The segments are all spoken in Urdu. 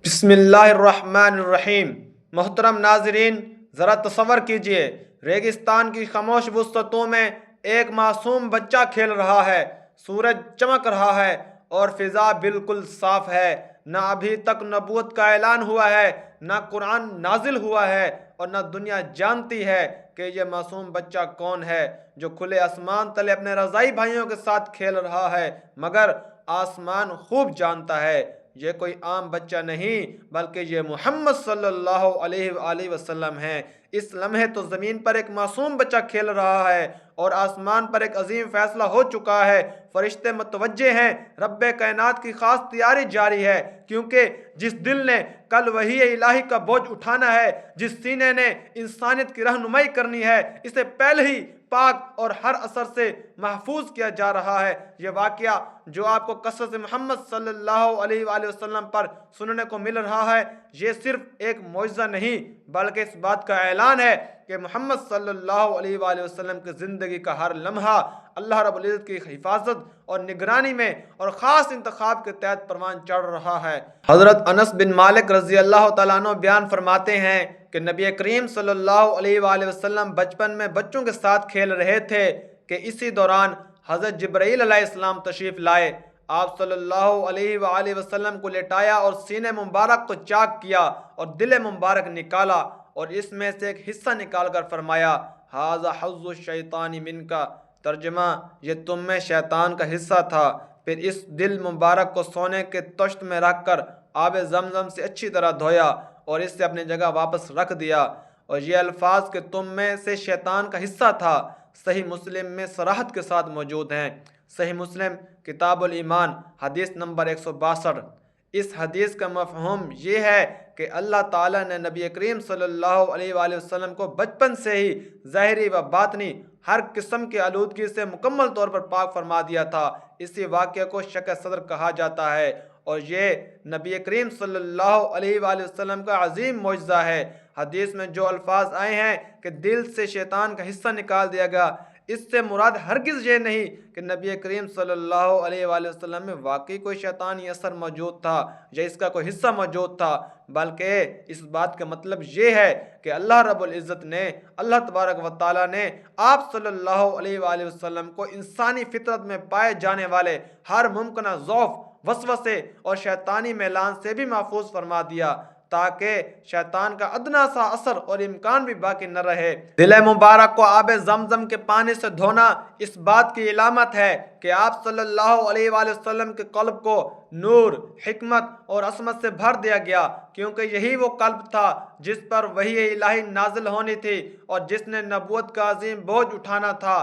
بسم اللہ الرحمن الرحیم۔ محترم ناظرین، ذرا تصور کیجئے ریگستان کی خاموش وسطوں میں ایک معصوم بچہ کھیل رہا ہے، سورج چمک رہا ہے اور فضا بالکل صاف ہے۔ نہ ابھی تک نبوت کا اعلان ہوا ہے، نہ قرآن نازل ہوا ہے اور نہ دنیا جانتی ہے کہ یہ معصوم بچہ کون ہے جو کھلے آسمان تلے اپنے رضائی بھائیوں کے ساتھ کھیل رہا ہے۔ مگر آسمان خوب جانتا ہے یہ کوئی عام بچہ نہیں بلکہ یہ محمد صلی اللہ علیہ وآلہ وسلم ہیں۔ اس لمحے تو زمین پر ایک معصوم بچہ کھیل رہا ہے اور آسمان پر ایک عظیم فیصلہ ہو چکا ہے۔ فرشتے متوجہ ہیں، رب کائنات کی خاص تیاری جاری ہے، کیونکہ جس دل نے کل وحی الہی کا بوجھ اٹھانا ہے، جس سینے نے انسانیت کی رہنمائی کرنی ہے، اسے پہلے ہی پاک اور ہر اثر سے محفوظ کیا جا رہا ہے۔ یہ واقعہ جو آپ کو قصص محمد صلی اللہ علیہ وآلہ وسلم پر سننے کو مل رہا ہے، یہ صرف ایک معجزہ نہیں بلکہ اس بات کا اعلان ہے کہ محمد صلی اللہ علیہ وآلہ وسلم کی زندگی کا ہر لمحہ اللہ رب العزت کی حفاظت اور نگرانی میں اور خاص انتخاب کے تحت پروان چڑھ رہا ہے۔ حضرت انس بن مالک رضی اللہ تعالیٰ عنہ بیان فرماتے ہیں کہ نبی کریم صلی اللہ علیہ وآلہ وسلم بچپن میں بچوں کے ساتھ کھیل رہے تھے کہ اسی دوران حضرت جبرائیل علیہ السلام تشریف لائے۔ آپ صلی اللہ علیہ وآلہ وسلم کو لٹایا اور سینے مبارک کو چاک کیا اور دل مبارک نکالا اور اس میں سے ایک حصہ نکال کر فرمایا، ھذا حظ الشیطان منک، ترجمہ یہ تم میں شیطان کا حصہ تھا۔ پھر اس دل مبارک کو سونے کے طشت میں رکھ کر آب زمزم سے اچھی طرح دھویا اور اس سے اپنی جگہ واپس رکھ دیا، اور یہ الفاظ کہ تم میں سے شیطان کا حصہ تھا صحیح مسلم میں صراحت کے ساتھ موجود ہیں۔ صحیح مسلم کتاب الایمان حدیث نمبر 162۔ اس حدیث کا مفہوم یہ ہے کہ اللہ تعالیٰ نے نبی کریم صلی اللہ علیہ وآلہ وسلم کو بچپن سے ہی ظاہری و باطنی ہر قسم کی آلودگی سے مکمل طور پر پاک فرما دیا تھا۔ اسی واقعے کو شق صدر کہا جاتا ہے اور یہ نبی کریم صلی اللہ علیہ وآلہ وسلم کا عظیم معجزہ ہے۔ حدیث میں جو الفاظ آئے ہیں کہ دل سے شیطان کا حصہ نکال دیا گیا، اس سے مراد ہرگز یہ نہیں کہ نبی کریم صلی اللہ علیہ وآلہ وسلم میں واقعی کوئی شیطانی اثر موجود تھا یا اس کا کوئی حصہ موجود تھا، بلکہ اس بات کا مطلب یہ ہے کہ اللہ رب العزت نے، اللہ تبارک و تعالیٰ نے آپ صلی اللہ علیہ وآلہ وسلم کو انسانی فطرت میں پائے جانے والے ہر ممکنہ ضعف، وسوسے اور شیطانی میلان سے بھی محفوظ فرما دیا تاکہ شیطان کا ادنا سا اثر اور امکان بھی باقی نہ رہے۔ دل مبارک کو آب زمزم کے پانی سے دھونا اس بات کی علامت ہے کہ آپ صلی اللہ علیہ وآلہ وسلم کے قلب کو نور، حکمت اور عصمت سے بھر دیا گیا، کیونکہ یہی وہ قلب تھا جس پر وحی الہی نازل ہونی تھی اور جس نے نبوت کا عظیم بوجھ اٹھانا تھا۔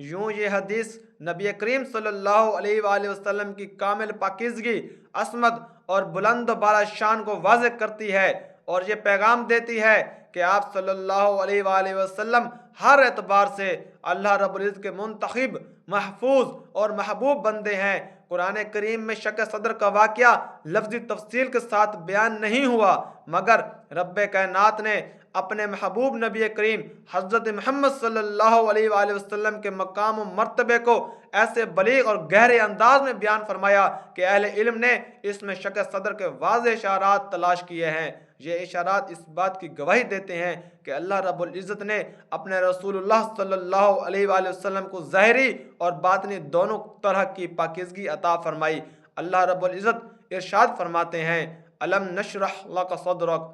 یوں یہ حدیث نبی کریم صلی اللہ علیہ وآلہ وسلم کی کامل پاکیزگی، عصمت اور بلند و بالا شان کو واضح کرتی ہے اور یہ پیغام دیتی ہے کہ آپ صلی اللہ علیہ وآلہ وسلم ہر اعتبار سے اللہ رب العزت کے منتخب، محفوظ اور محبوب بندے ہیں۔ قرآن کریم میں شق صدر کا واقعہ لفظی تفصیل کے ساتھ بیان نہیں ہوا، مگر رب کائنات نے اپنے محبوب نبی کریم حضرت محمد صلی اللہ علیہ وآلہ وسلم کے مقام و مرتبے کو ایسے بلیغ اور گہرے انداز میں بیان فرمایا کہ اہل علم نے اس میں شق صدر کے واضح اشارات تلاش کیے ہیں۔ یہ اشارات اس بات کی گواہی دیتے ہیں کہ اللہ رب العزت نے اپنے رسول اللہ صلی اللہ علیہ وآلہ وسلم کو ظاہری اور باطنی دونوں طرح کی پاکیزگی عطا فرمائی۔ اللہ رب العزت ارشاد فرماتے ہیں، الم نشرح لک صدرک،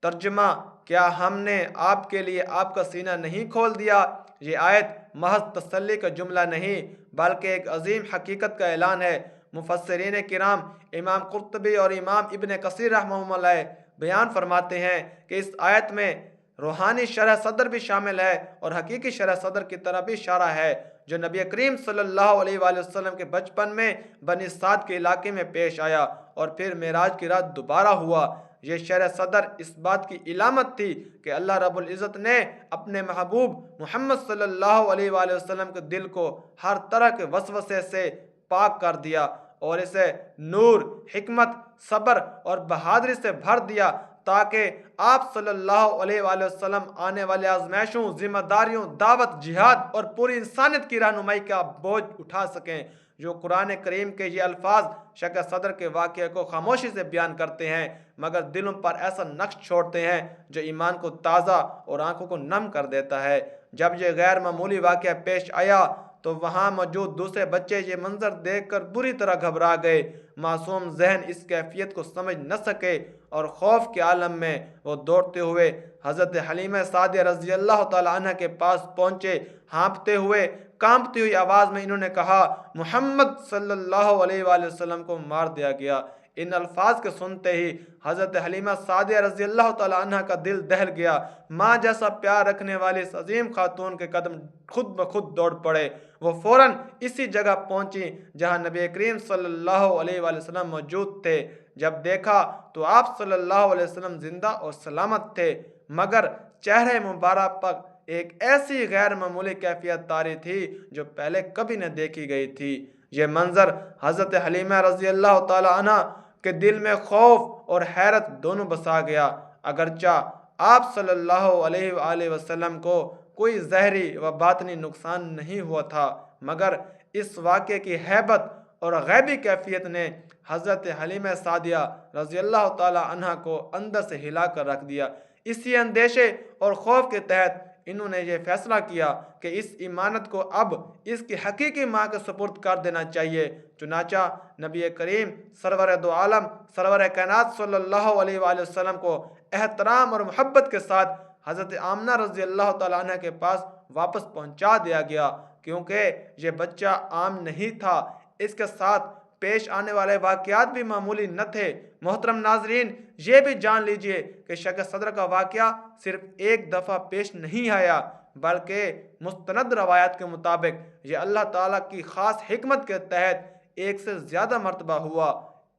ترجمہ کیا ہم نے آپ کے لیے آپ کا سینہ نہیں کھول دیا؟ یہ آیت محض تسلی کا جملہ نہیں بلکہ ایک عظیم حقیقت کا اعلان ہے۔ مفسرین کرام امام قرطبی اور امام ابن کثیر رحمہ اللہ بیان فرماتے ہیں کہ اس آیت میں روحانی شرح صدر بھی شامل ہے اور حقیقی شرح صدر کی طرح بھی اشارہ ہے جو نبی کریم صلی اللہ علیہ وآلہ وسلم کے بچپن میں بنی سعد کے علاقے میں پیش آیا اور پھر معراج کی رات دوبارہ ہوا۔ یہ شرح صدر اس بات کی علامت تھی کہ اللہ رب العزت نے اپنے محبوب محمد صلی اللہ علیہ وآلہ وسلم کے دل کو ہر طرح کے وسوسے سے پاک کر دیا اور اسے نور، حکمت، صبر اور بہادری سے بھر دیا تاکہ آپ صلی اللہ علیہ وآلہ وسلم آنے والے آزمائشوں، ذمہ داریوں، دعوت، جہاد اور پوری انسانیت کی رہنمائی کا بوجھ اٹھا سکیں۔ جو قرآن کریم کے یہ الفاظ شق صدر کے واقعے کو خاموشی سے بیان کرتے ہیں مگر دلوں پر ایسا نقش چھوڑتے ہیں جو ایمان کو تازہ اور آنکھوں کو نم کر دیتا ہے۔ جب یہ غیر معمولی واقعہ پیش آیا تو وہاں موجود دوسرے بچے یہ منظر دیکھ کر بری طرح گھبرا گئے۔ معصوم ذہن اس کیفیت کو سمجھ نہ سکے اور خوف کے عالم میں وہ دوڑتے ہوئے حضرت حلیمہ سعدیہ رضی اللہ تعالی عنہ کے پاس پہنچے۔ ہانپتے ہوئے کانپتی ہوئی آواز میں انہوں نے کہا، محمد صلی اللہ علیہ وآلہ وسلم کو مار دیا گیا۔ ان الفاظ کے سنتے ہی حضرت حلیمہ سعدیہ رضی اللہ تعالی عنہ کا دل دہل گیا۔ ماں جیسا پیار رکھنے والی اس عظیم خاتون کے قدم خود بخود دوڑ پڑے۔ وہ فوراً اسی جگہ پہنچی جہاں نبی کریم صلی اللہ علیہ وآلہ وسلم موجود تھے۔ جب دیکھا تو آپ صلی اللہ علیہ وسلم زندہ اور سلامت تھے، مگر چہرے مبارک پر ایک ایسی غیر معمولی کیفیت طاری تھی جو پہلے کبھی نہ دیکھی گئی تھی۔ یہ منظر حضرت حلیمہ رضی اللہ تعالی عنہ کے دل میں خوف اور حیرت دونوں بسا گیا۔ اگرچہ آپ صلی اللہ علیہ وآلہ وسلم کو کوئی ظاہری و باطنی نقصان نہیں ہوا تھا، مگر اس واقعے کی ہیبت اور غیبی کیفیت نے حضرت حلیمہ سعدیہ رضی اللہ تعالی عنہ کو اندر سے ہلا کر رکھ دیا۔ اسی اندیشے اور خوف کے تحت انہوں نے یہ فیصلہ کیا کہ اس امانت کو اب اس کی حقیقی ماں کے سپرد کر دینا چاہیے۔ چنانچہ نبی کریم سرور دو عالم سرور کائنات صلی اللہ علیہ وآلہ وسلم کو احترام اور محبت کے ساتھ حضرت آمنہ رضی اللہ تعالیٰ عنہ کے پاس واپس پہنچا دیا گیا، کیونکہ یہ بچہ عام نہیں تھا۔ اس کے ساتھ پیش آنے والے واقعات بھی معمولی نہ تھے۔ محترم ناظرین، یہ بھی جان لیجئے کہ شق صدر کا واقعہ صرف ایک دفعہ پیش نہیں آیا، بلکہ مستند روایات کے مطابق یہ اللہ تعالیٰ کی خاص حکمت کے تحت ایک سے زیادہ مرتبہ ہوا۔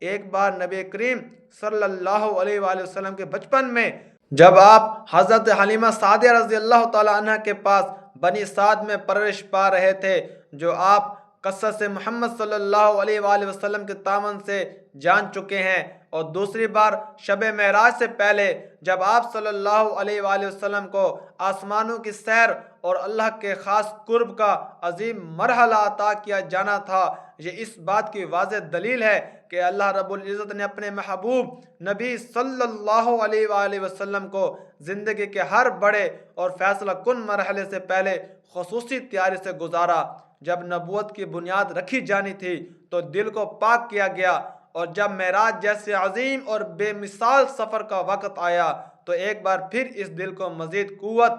ایک بار نبی کریم صلی اللہ علیہ وآلہ وسلم کے بچپن میں جب آپ حضرت حلیمہ سعدیہ رضی اللہ تعالیٰ عنہ کے پاس بنی سعد میں پرورش پا رہے تھے، جو آپ قصص محمد صلی اللہ علیہ وآلہ وسلم کے تعاون سے جان چکے ہیں، اور دوسری بار شب معراج سے پہلے جب آپ صلی اللہ علیہ وآلہ وسلم کو آسمانوں کی سیر اور اللہ کے خاص قرب کا عظیم مرحلہ عطا کیا جانا تھا، یہ اس بات کی واضح دلیل ہے کہ اللہ رب العزت نے اپنے محبوب نبی صلی اللہ علیہ وآلہ وسلم کو زندگی کے ہر بڑے اور فیصلہ کن مرحلے سے پہلے خصوصی تیاری سے گزارا۔ جب نبوت کی بنیاد رکھی جانی تھی تو دل کو پاک کیا گیا، اور جب معراج جیسے عظیم اور بے مثال سفر کا وقت آیا تو ایک بار پھر اس دل کو مزید قوت،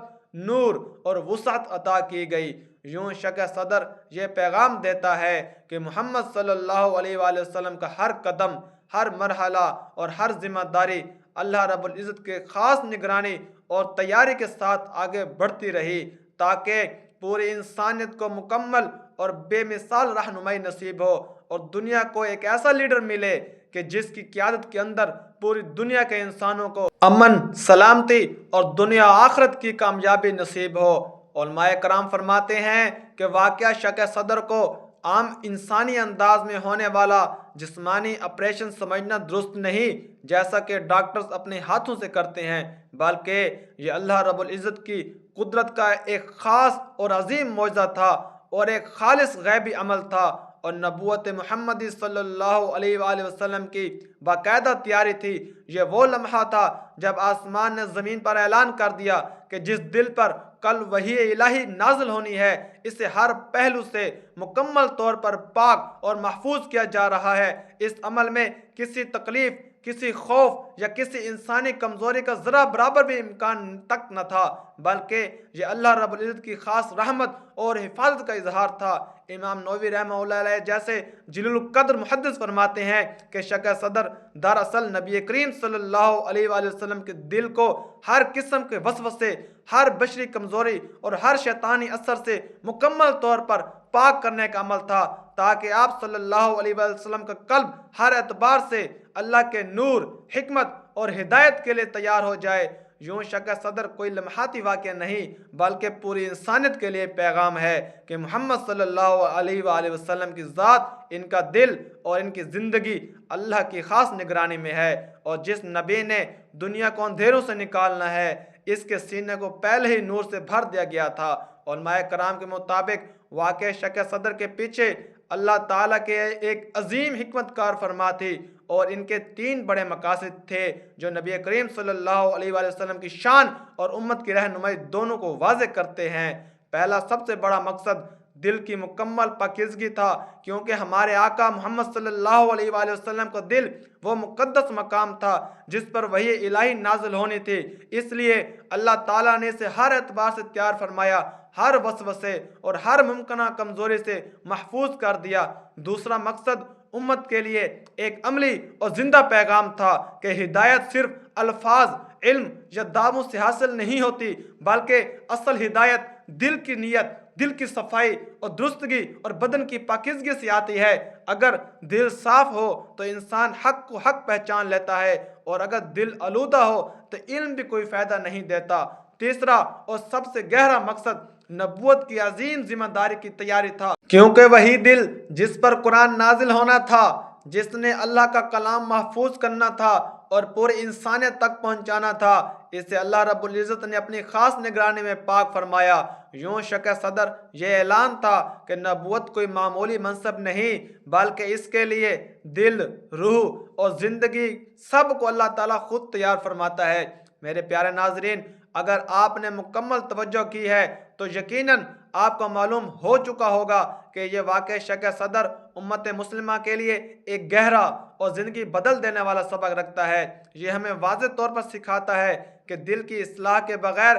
نور اور وسعت عطا کی گئی۔ یوں شق صدر یہ پیغام دیتا ہے کہ محمد صلی اللہ علیہ وآلہ وسلم کا ہر قدم، ہر مرحلہ اور ہر ذمہ داری اللہ رب العزت کے خاص نگرانی اور تیاری کے ساتھ آگے بڑھتی رہی، تاکہ پوری انسانیت کو مکمل اور بے مثال رہنمائی نصیب ہو اور دنیا کو ایک ایسا لیڈر ملے کہ جس کی قیادت کے اندر پوری دنیا کے انسانوں کو امن، سلامتی اور دنیا آخرت کی کامیابی نصیب ہو۔ علماء کرام فرماتے ہیں کہ واقعہ شق صدر کو عام انسانی انداز میں ہونے والا جسمانی آپریشن سمجھنا درست نہیں، جیسا کہ ڈاکٹرز اپنے ہاتھوں سے کرتے ہیں، بلکہ یہ اللہ رب العزت کی قدرت کا ایک خاص اور عظیم معجزہ تھا اور ایک خالص غیبی عمل تھا، اور نبوت محمدی صلی اللہ علیہ وآلہ وسلم کی باقاعدہ تیاری تھی۔ یہ وہ لمحہ تھا جب آسمان نے زمین پر اعلان کر دیا کہ جس دل پر کل وحی الہی نازل ہونی ہے، اسے ہر پہلو سے مکمل طور پر پاک اور محفوظ کیا جا رہا ہے۔ اس عمل میں کسی تکلیف، کسی خوف یا کسی انسانی کمزوری کا ذرا برابر بھی امکان تک نہ تھا، بلکہ یہ اللہ رب العزت کی خاص رحمت اور حفاظت کا اظہار تھا۔ امام نووی رحمہ اللہ علیہ جیسے جلیل القدر محدث فرماتے ہیں کہ شق صدر دراصل نبی کریم صلی اللہ علیہ وآلہ وسلم کے دل کو ہر قسم کے وسوسے، ہر بشری کمزوری اور ہر شیطانی اثر سے مکمل طور پر پاک کرنے کا عمل تھا، تاکہ آپ صلی اللہ علیہ وآلہ وسلم کا قلب ہر اعتبار سے اللہ کے نور، حکمت اور ہدایت کے لیے تیار ہو جائے۔ یوں شق صدر کوئی لمحاتی واقعہ نہیں، بلکہ پوری انسانیت کے لیے پیغام ہے کہ محمد صلی اللہ علیہ وآلہ وسلم کی ذات، ان کا دل اور ان کی زندگی اللہ کی خاص نگرانی میں ہے، اور جس نبی نے دنیا کو اندھیروں سے نکالنا ہے، اس کے سینے کو پہلے ہی نور سے بھر دیا گیا تھا۔ علماء کرام کے مطابق واقع شق صدر کے پیچھے اللہ تعالیٰ کے ایک عظیم حکمت کار فرما تھی، اور ان کے 3 بڑے مقاصد تھے جو نبی کریم صلی اللہ علیہ وآلہ وسلم کی شان اور امت کی رہنمائی دونوں کو واضح کرتے ہیں۔ پہلا سب سے بڑا مقصد دل کی مکمل پاکیزگی تھا، کیونکہ ہمارے آقا محمد صلی اللہ علیہ وآلہ وسلم کا دل وہ مقدس مقام تھا جس پر وحی الہی نازل ہونی تھی، اس لیے اللہ تعالیٰ نے اسے ہر اعتبار سے تیار فرمایا، ہر وسوسے اور ہر ممکنہ کمزوری سے محفوظ کر دیا۔ دوسرا مقصد امت کے لیے ایک عملی اور زندہ پیغام تھا کہ ہدایت صرف الفاظ، علم یا دعووں سے حاصل نہیں ہوتی، بلکہ اصل ہدایت دل کی نیت، دل کی صفائی اور درستگی اور بدن کی پاکیزگی سے آتی ہے۔ اگر دل صاف ہو تو انسان حق کو حق پہچان لیتا ہے، اور اگر دل آلودہ ہو تو علم بھی کوئی فائدہ نہیں دیتا۔ تیسرا اور سب سے گہرا مقصد نبوت کی عظیم ذمہ داری کی تیاری تھا، کیونکہ وہی دل جس پر قرآن نازل ہونا تھا، جس نے اللہ کا کلام محفوظ کرنا تھا اور پورے انسانیت تک پہنچانا تھا، اسے اللہ رب العزت نے اپنی خاص نگرانی میں پاک فرمایا۔ یوں شرح صدر یہ اعلان تھا کہ نبوت کوئی معمولی منصب نہیں، بلکہ اس کے لیے دل، روح اور زندگی سب کو اللہ تعالیٰ خود تیار فرماتا ہے۔ میرے پیارے ناظرین، اگر آپ نے مکمل توجہ کی ہے تو یقیناً آپ کو معلوم ہو چکا ہوگا کہ یہ واقعہ شرح صدر امت مسلمہ کے لیے ایک گہرا اور زندگی بدل دینے والا سبق رکھتا ہے۔ یہ ہمیں واضح طور پر سکھاتا ہے کہ دل کی اصلاح کے بغیر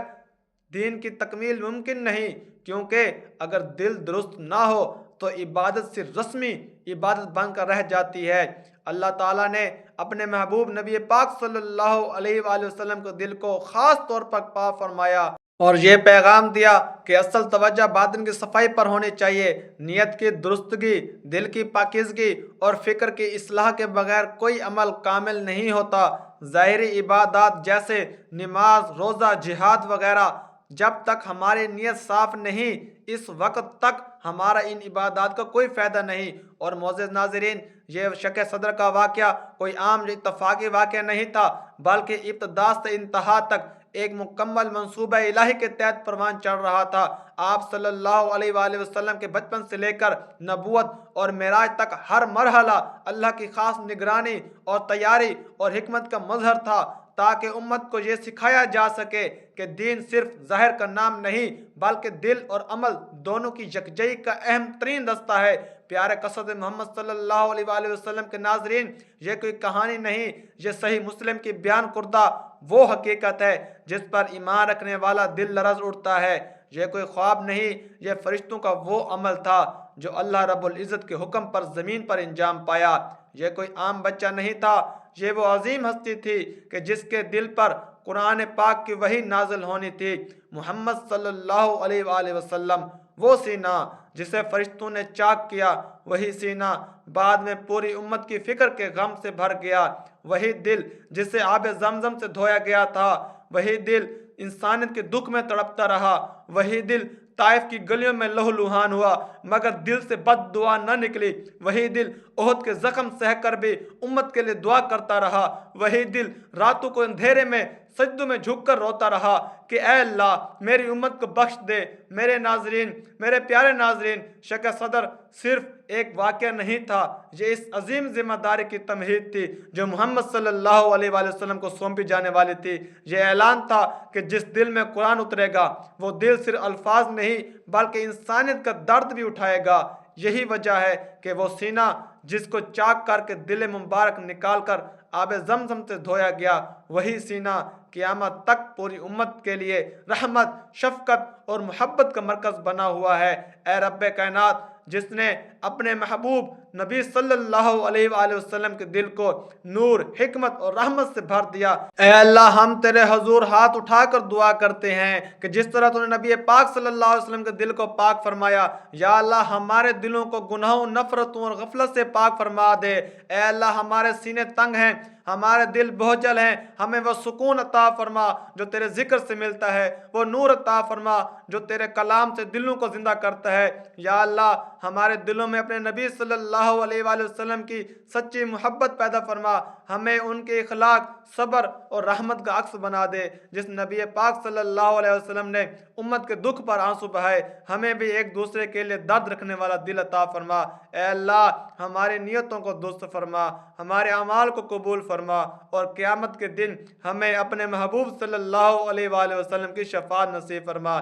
دین کی تکمیل ممکن نہیں، کیونکہ اگر دل درست نہ ہو تو عبادت صرف رسمی عبادت بن کر رہ جاتی ہے۔ اللہ تعالیٰ نے اپنے محبوب نبی پاک صلی اللہ علیہ وآلہ وسلم کے دل کو خاص طور پر پاک فرمایا اور یہ پیغام دیا کہ اصل توجہ باطن کی صفائی پر ہونی چاہیے۔ نیت کی درستگی، دل کی پاکیزگی اور فکر کی اصلاح کے بغیر کوئی عمل کامل نہیں ہوتا۔ ظاہری عبادات جیسے نماز، روزہ، جہاد وغیرہ جب تک ہماری نیت صاف نہیں، اس وقت تک ہمارا ان عبادات کا کوئی فائدہ نہیں۔ اور معزز ناظرین، یہ شرح صدر کا واقعہ کوئی عام اتفاقی واقعہ نہیں تھا، بلکہ ابتدا سے انتہا تک ایک مکمل منصوبہ الہی کے تحت پروان چڑھ رہا تھا۔ آپ صلی اللہ علیہ وآلہ وسلم کے بچپن سے لے کر نبوت اور معراج تک ہر مرحلہ اللہ کی خاص نگرانی اور تیاری اور حکمت کا مظہر تھا، تاکہ امت کو یہ سکھایا جا سکے کہ دین صرف ظاہر کا نام نہیں، بلکہ دل اور عمل دونوں کی یکجہتی کا اہم ترین رستہ ہے۔ پیارے قصد محمد صلی اللہ علیہ وآلہ وسلم کے ناظرین، یہ کوئی کہانی نہیں، یہ صحیح مسلم کی بیان کردہ وہ حقیقت ہے جس پر ایمان رکھنے والا دل لرز اٹھتا ہے۔ یہ کوئی خواب نہیں، یہ فرشتوں کا وہ عمل تھا جو اللہ رب العزت کے حکم پر زمین پر انجام پایا۔ یہ کوئی عام بچہ نہیں تھا، یہ وہ عظیم ہستی تھی کہ جس کے دل پر قرآن پاک کی وحی نازل ہونی تھی۔ محمد صلی اللہ علیہ وآلہ وسلم، وہ سینہ جسے فرشتوں نے چاک کیا، وہی سینہ بعد میں پوری امت کی فکر کے غم سے بھر گیا، وہی دل جسے آب زمزم سے دھویا گیا تھا، وہی دل انسانیت کے دکھ میں تڑپتا رہا، وہی دل طائف کی گلیوں میں لہو لہان ہوا مگر دل سے بد دعا نہ نکلی، وہی دل احد کے زخم سہ کر بھی امت کے لیے دعا کرتا رہا، وہی دل راتوں کو اندھیرے میں سجدوں میں جھک کر روتا رہا کہ اے اللہ میری امت کو بخش دے۔ میرے ناظرین، میرے پیارے ناظرین، شرح صدر صرف ایک واقعہ نہیں تھا، یہ اس عظیم ذمہ داری کی تمہید تھی جو محمد صلی اللہ علیہ وآلہ وسلم کو سونپی جانے والی تھی۔ یہ اعلان تھا کہ جس دل میں قرآن اترے گا وہ دل صرف الفاظ نہیں بلکہ انسانیت کا درد بھی اٹھائے گا۔ یہی وجہ ہے کہ وہ سینہ جس کو چاک کر کے دل مبارک نکال کر آب زمزم سے دھویا گیا، وہی سینہ قیامت تک پوری امت کے لیے رحمت، شفقت اور محبت کا مرکز بنا ہوا ہے۔ اے رب کائنات، جس نے اپنے محبوب نبی صلی اللہ علیہ وآلہ وسلم کے دل کو نور، حکمت اور رحمت سے بھر دیا، اے اللہ ہم تیرے حضور ہاتھ اٹھا کر دعا کرتے ہیں کہ جس طرح تو نے نبی پاک صلی اللہ علیہ وسلم کے دل کو پاک فرمایا، یا اللہ ہمارے دلوں کو گناہوں، نفرتوں اور غفلت سے پاک فرما دے۔ اے اللہ ہمارے سینے تنگ ہیں، ہمارے دل بوجھل ہیں، ہمیں وہ سکون عطا فرما جو تیرے ذکر سے ملتا ہے، وہ نور عطا فرما جو تیرے کلام سے دلوں کو زندہ کرتا ہے۔ یا اللہ ہمارے دلوں میں اپنے نبی صلی اللہ علیہ وآلہ وسلم کی سچی محبت پیدا فرما، ہمیں ان کے اخلاق، صبر اور رحمت کا عکس بنا دے۔ جس نبی پاک صلی اللہ علیہ وسلم نے امت کے دکھ پر آنسو بہائے، ہمیں بھی ایک دوسرے کے لیے درد رکھنے والا دل عطا فرما۔ اے اللہ ہماری نیتوں کو درست فرما، ہمارے اعمال کو قبول فرما، اور قیامت کے دن ہمیں اپنے محبوب صلی اللہ علیہ وآلہ وسلم کی شفاعت نصیب فرما۔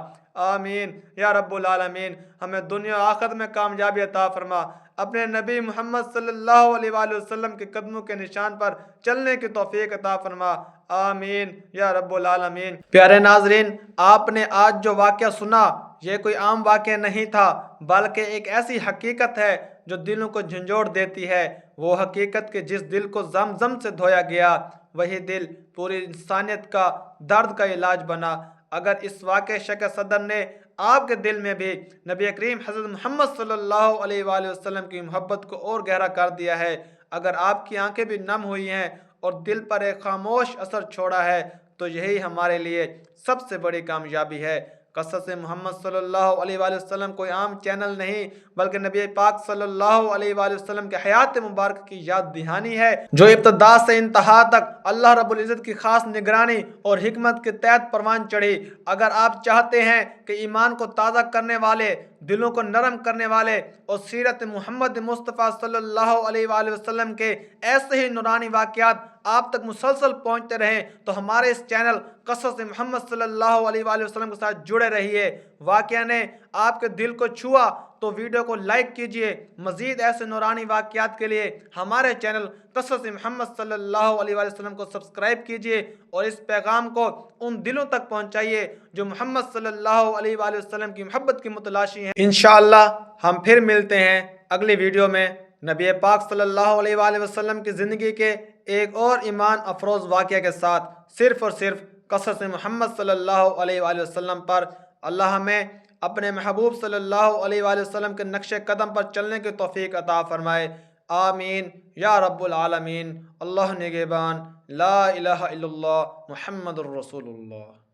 آمین یا رب العالمین۔ ہمیں دنیا و آخرت میں کامیابی عطا فرما، اپنے نبی محمد صلی اللہ علیہ وآلہ وسلم کے قدموں کے نشان پر چلنے کی توفیق عطا فرما۔ آمین یا رب العالمین۔ پیارے ناظرین، آپ نے آج جو واقعہ سنا یہ کوئی عام واقعہ نہیں تھا، بلکہ ایک ایسی حقیقت ہے جو دلوں کو جھنجھوڑ دیتی ہے۔ وہ حقیقت کہ جس دل کو زمزم سے دھویا گیا وہی دل پوری انسانیت کا درد کا علاج بنا۔ اگر اس واقع شک صدر نے آپ کے دل میں بھی نبی کریم حضرت محمد صلی اللہ علیہ وآلہ وسلم کی محبت کو اور گہرا کر دیا ہے، اگر آپ کی آنکھیں بھی نم ہوئی ہیں اور دل پر ایک خاموش اثر چھوڑا ہے، تو یہی ہمارے لیے سب سے بڑی کامیابی ہے۔ قصص محمد صلی اللہ علیہ وآلہ وسلم کوئی عام چینل نہیں، بلکہ نبی پاک صلی اللہ علیہ وآلہ وسلم کے حیات مبارک کی یاد دہانی ہے، جو ابتدا سے انتہا تک اللہ رب العزت کی خاص نگرانی اور حکمت کے تحت پروان چڑھی۔ اگر آپ چاہتے ہیں کہ ایمان کو تازہ کرنے والے، دلوں کو نرم کرنے والے اور سیرت محمد مصطفیٰ صلی اللہ علیہ وآلہ وسلم کے ایسے ہی نورانی واقعات آپ تک مسلسل پہنچتے رہیں، تو ہمارے اس چینل قصص محمد صلی اللہ علیہ وآلہ وسلم کے ساتھ جڑے رہیے۔ واقعہ نے آپ کے دل کو چھوا تو ویڈیو کو لائک کیجئے۔ مزید ایسے نورانی واقعات کے لیے ہمارے چینل قصص محمد صلی اللہ علیہ وآلہ وسلم کو سبسکرائب کیجئے، اور اس پیغام کو ان دلوں تک پہنچائیے جو محمد صلی اللہ علیہ وآلہ وسلم کی محبت کی متلاشی ہیں۔ انشاءاللہ ہم پھر ملتے ہیں اگلی ویڈیو میں نبی پاک صلی اللہ علیہ وآلہ وسلم کی زندگی کے ایک اور ایمان افروز واقعہ کے ساتھ، صرف اور صرف قصص محمد صلی اللہ علیہ وآلہ وسلم پر۔ اللہ ہمیں اپنے محبوب صلی اللہ علیہ وآلہ وسلم کے نقش قدم پر چلنے کی توفیق عطا فرمائے۔ آمین یا رب العالمین۔ اللہ نگہبان۔ لا الہ الا اللہ محمد الرسول اللہ۔